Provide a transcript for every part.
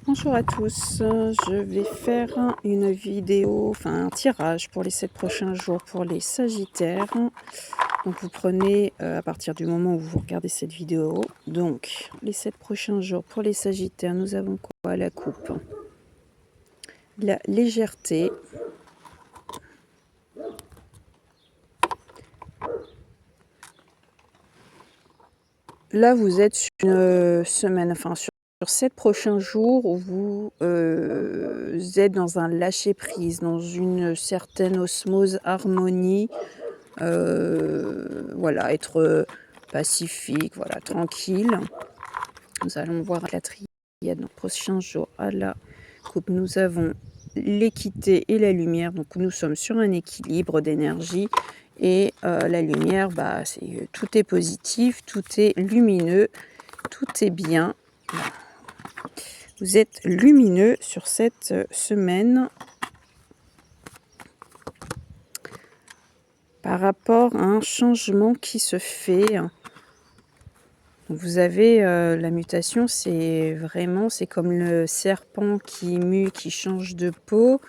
Bonjour à tous, je vais faire une vidéo, enfin un tirage pour les 7 prochains jours pour les Sagittaires. Donc vous prenez à partir du moment où vous regardez cette vidéo. Donc les 7 prochains jours pour les Sagittaires, nous avons quoi? La coupe, la légèreté, là vous êtes sur une semaine, enfin sur 7 prochains jours où vous êtes dans un lâcher-prise, dans une certaine osmose, harmonie, voilà, être pacifique, voilà, tranquille. Nous allons voir la triade dans les prochains jours. À la coupe, nous avons l'équité et la lumière, donc nous sommes sur un équilibre d'énergie. Et la lumière, bah, tout est positif, tout est lumineux, tout est bien. Vous êtes lumineux sur cette semaine par rapport à un changement qui se fait. Vous avez la mutation, c'est vraiment, c'est comme le serpent qui mue, qui change de peau.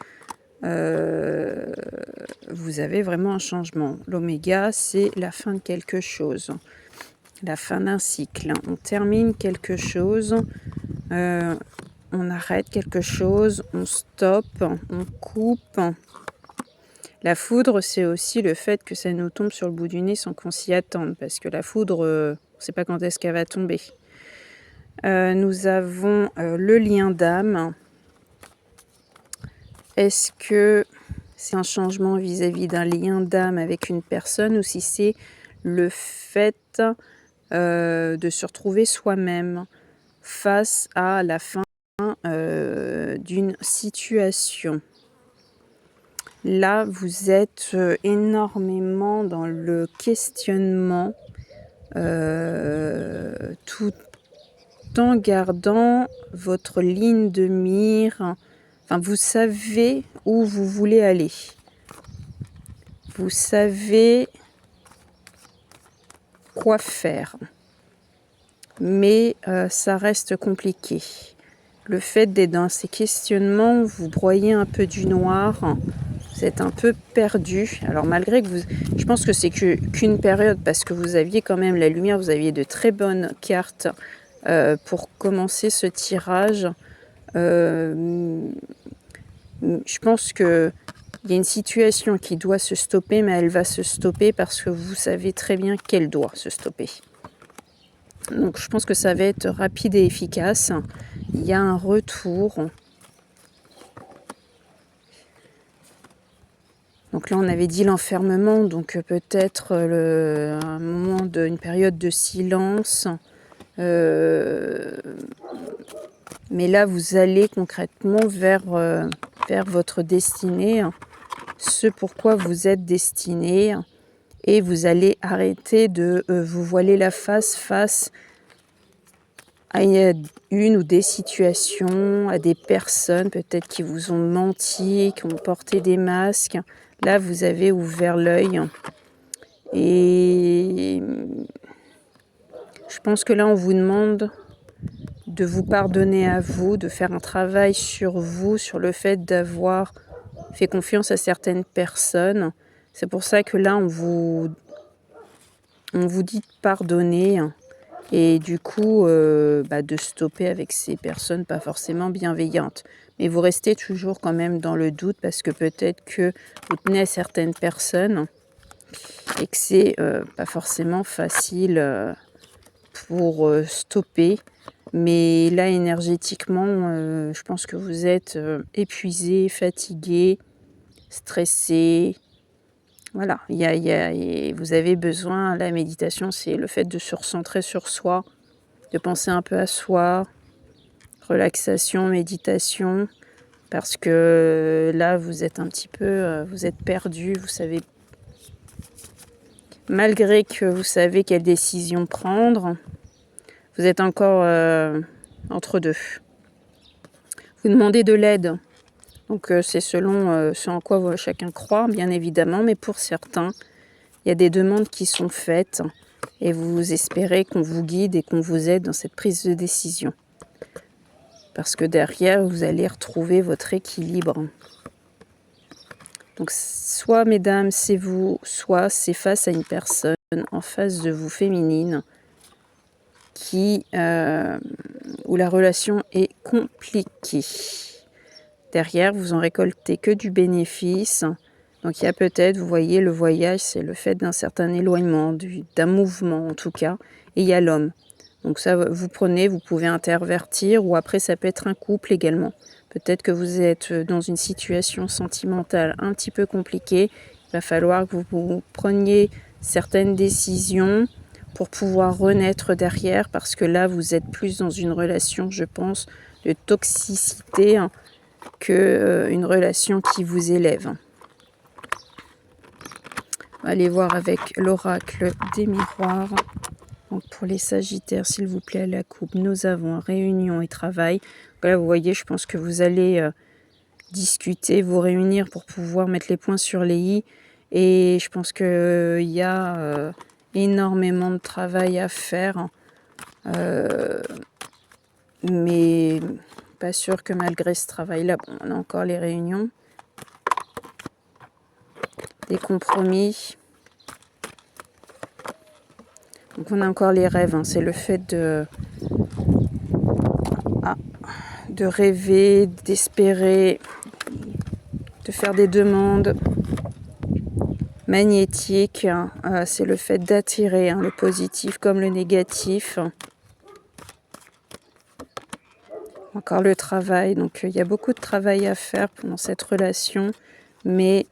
Vous avez vraiment un changement. L'oméga, c'est la fin de quelque chose, la fin d'un cycle. On termine quelque chose, on arrête quelque chose, on stoppe, on coupe. La foudre, c'est aussi le fait que ça nous tombe sur le bout du nez sans qu'on s'y attende, parce que la foudre, on ne sait pas quand est-ce qu'elle va tomber. Nous avons le lien d'âme. Est-ce que c'est un changement vis-à-vis d'un lien d'âme avec une personne, ou si c'est le fait de se retrouver soi-même face à la fin d'une situation? Là, vous êtes énormément dans le questionnement, tout en gardant votre ligne de mire. Enfin, vous savez où vous voulez aller. Vous savez quoi faire. Mais ça reste compliqué. Le fait d'être dans ces questionnements, vous broyez un peu du noir. Vous êtes un peu perdu. Alors malgré que je pense que c'est qu'une période, parce que vous aviez quand même la lumière, vous aviez de très bonnes cartes pour commencer ce tirage. Je pense qu'il y a une situation qui doit se stopper, mais elle va se stopper parce que vous savez très bien qu'elle doit se stopper. Donc je pense que ça va être rapide et efficace. Il y a un retour. Donc là, on avait dit l'enfermement, donc peut-être un moment une période de silence. Mais là, vous allez concrètement vers votre destinée, ce pourquoi vous êtes destiné, et vous allez arrêter de vous voiler la face à une ou des situations, à des personnes peut-être qui vous ont menti, qui ont porté des masques. Là, vous avez ouvert l'œil. Et je pense que là, on vous demande de vous pardonner à vous, de faire un travail sur vous, sur le fait d'avoir fait confiance à certaines personnes. C'est pour ça que là, on vous dit de pardonner et du coup de stopper avec ces personnes pas forcément bienveillantes. Mais vous restez toujours quand même dans le doute parce que peut-être que vous tenez à certaines personnes et que c'est pas forcément facile pour stopper. Mais là, énergétiquement, je pense que vous êtes épuisé, fatigué, stressé. Voilà, vous avez besoin, la méditation, c'est le fait de se recentrer sur soi, de penser un peu à soi, relaxation, méditation, parce que là, vous êtes un petit peu, vous êtes perdu, vous savez, malgré que vous savez quelle décision prendre, vous êtes encore entre deux. Vous demandez de l'aide. Donc c'est selon ce en quoi chacun croit, bien évidemment, mais pour certains, il y a des demandes qui sont faites Et vous espérez qu'on vous guide et qu'on vous aide dans cette prise de décision. Parce que derrière, vous allez retrouver votre équilibre. Donc, soit, mesdames, c'est vous, soit c'est face à une personne en face de vous féminine où la relation est compliquée. Derrière, vous en récoltez que du bénéfice. Donc, il y a peut-être, vous voyez, le voyage, c'est le fait d'un certain éloignement, d'un mouvement en tout cas. Et il y a l'homme. Donc ça, vous prenez, vous pouvez intervertir, ou après ça peut être un couple également. Peut-être que vous êtes dans une situation sentimentale un petit peu compliquée. Il va falloir que vous preniez certaines décisions pour pouvoir renaître derrière, parce que là, vous êtes plus dans une relation, je pense, de toxicité qu'une relation qui vous élève. On va aller voir avec l'oracle des miroirs. Donc pour les Sagittaires, s'il vous plaît, à la coupe, nous avons réunion et travail. Donc là, vous voyez, je pense que vous allez discuter, vous réunir pour pouvoir mettre les points sur les i. Et je pense qu'il y a énormément de travail à faire. Mais pas sûr que malgré ce travail-là, bon, on a encore les réunions. Des compromis. Donc on a encore les rêves, hein. C'est le fait de rêver, d'espérer, de faire des demandes magnétiques. C'est le fait d'attirer, hein, le positif comme le négatif. Encore le travail, donc il y a beaucoup de travail à faire pendant cette relation, mais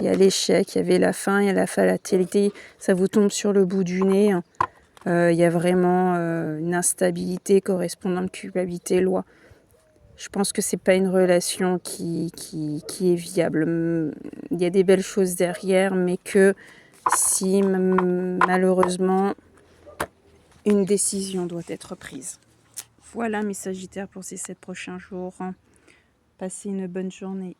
il y a l'échec, il y avait la fin, il y a la fatalité, ça vous tombe sur le bout du nez. Il y a vraiment une instabilité correspondant de culpabilité, loi. Je pense que c'est pas une relation qui est viable. Il y a des belles choses derrière, mais que si malheureusement une décision doit être prise. Voilà mes Sagittaires pour ces 7 prochains jours. Passez une bonne journée.